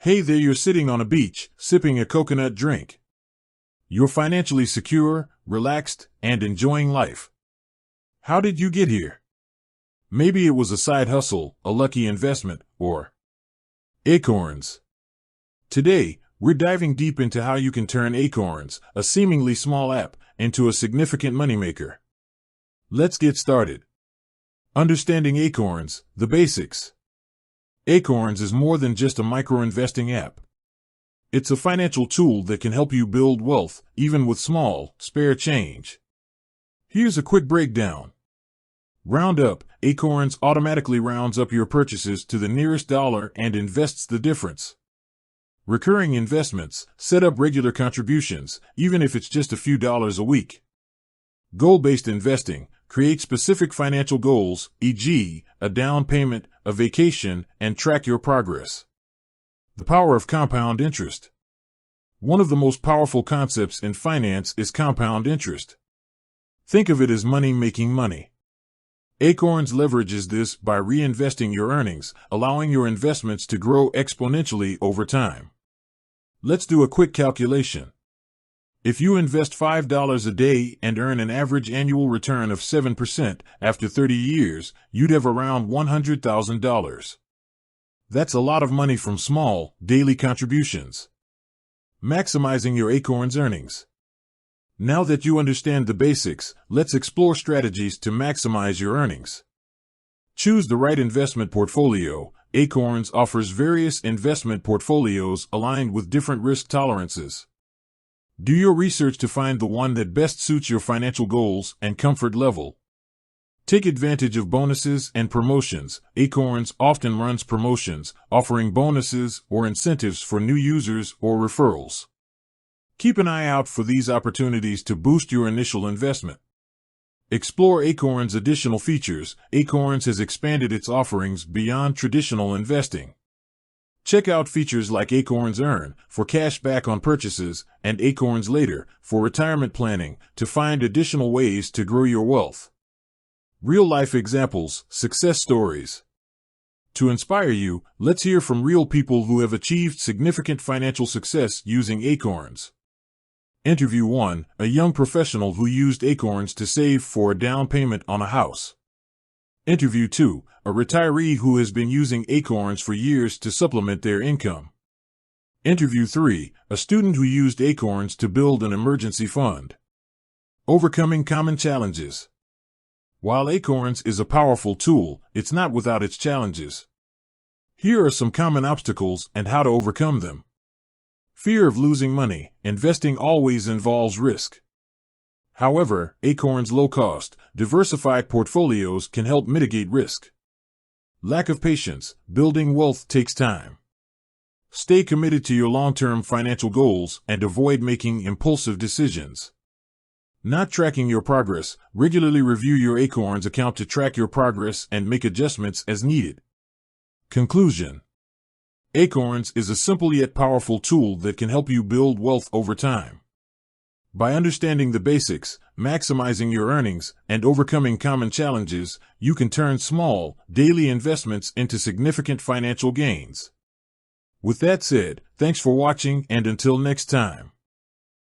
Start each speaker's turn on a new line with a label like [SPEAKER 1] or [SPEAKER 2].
[SPEAKER 1] Hey there, you're sitting on a beach, sipping a coconut drink. You're financially secure, relaxed, and enjoying life. How did you get here? Maybe it was a side hustle, a lucky investment, or Acorns. Today, we're diving deep into how you can turn Acorns, a seemingly small app, into a significant moneymaker. Let's get started. Understanding Acorns, the basics. Acorns is more than just a micro-investing app. It's a financial tool that can help you build wealth, even with small, spare change. Here's a quick breakdown. Roundup. Acorns automatically rounds up your purchases to the nearest dollar and invests the difference. Recurring investments. Set up regular contributions, even if it's just a few dollars a week. Goal-based investing. Create specific financial goals, e.g., a down payment, a vacation, and track your progress. The power of compound interest. One of the most powerful concepts in finance is compound interest. Think of it as money making money. Acorns leverages this by reinvesting your earnings, allowing your investments to grow exponentially over time. Let's do a quick calculation. If you invest $5 a day and earn an average annual return of 7%, after 30 years, you'd have around $100,000. That's a lot of money from small, daily contributions. Maximizing your Acorns earnings. Now that you understand the basics, let's explore strategies to maximize your earnings. Choose the right investment portfolio. Acorns offers various investment portfolios aligned with different risk tolerances. Do your research to find the one that best suits your financial goals and comfort level. Take advantage of bonuses and promotions. Acorns often runs promotions, offering bonuses or incentives for new users or referrals. Keep an eye out for these opportunities to boost your initial investment. Explore Acorns' additional features. Acorns has expanded its offerings beyond traditional investing. Check out features like Acorns Earn for cash back on purchases and Acorns Later for retirement planning to find additional ways to grow your wealth. Real-life examples, success stories. To inspire you, let's hear from real people who have achieved significant financial success using Acorns. Interview 1, a young professional who used Acorns to save for a down payment on a house. Interview 2, a retiree who has been using Acorns for years to supplement their income. Interview 3, a student who used Acorns to build an emergency fund. Overcoming common challenges. While Acorns is a powerful tool, it's not without its challenges. Here are some common obstacles and how to overcome them. Fear of losing money. Investing always involves risk. However, Acorns' low-cost, diversified portfolios can help mitigate risk. Lack of patience. Building wealth takes time. Stay committed to your long-term financial goals and avoid making impulsive decisions. Not tracking your progress. Regularly review your Acorns account to track your progress and make adjustments as needed. Conclusion. Acorns is a simple yet powerful tool that can help you build wealth over time. By understanding the basics, maximizing your earnings, and overcoming common challenges, you can turn small, daily investments into significant financial gains. With that said, thanks for watching, and until next time.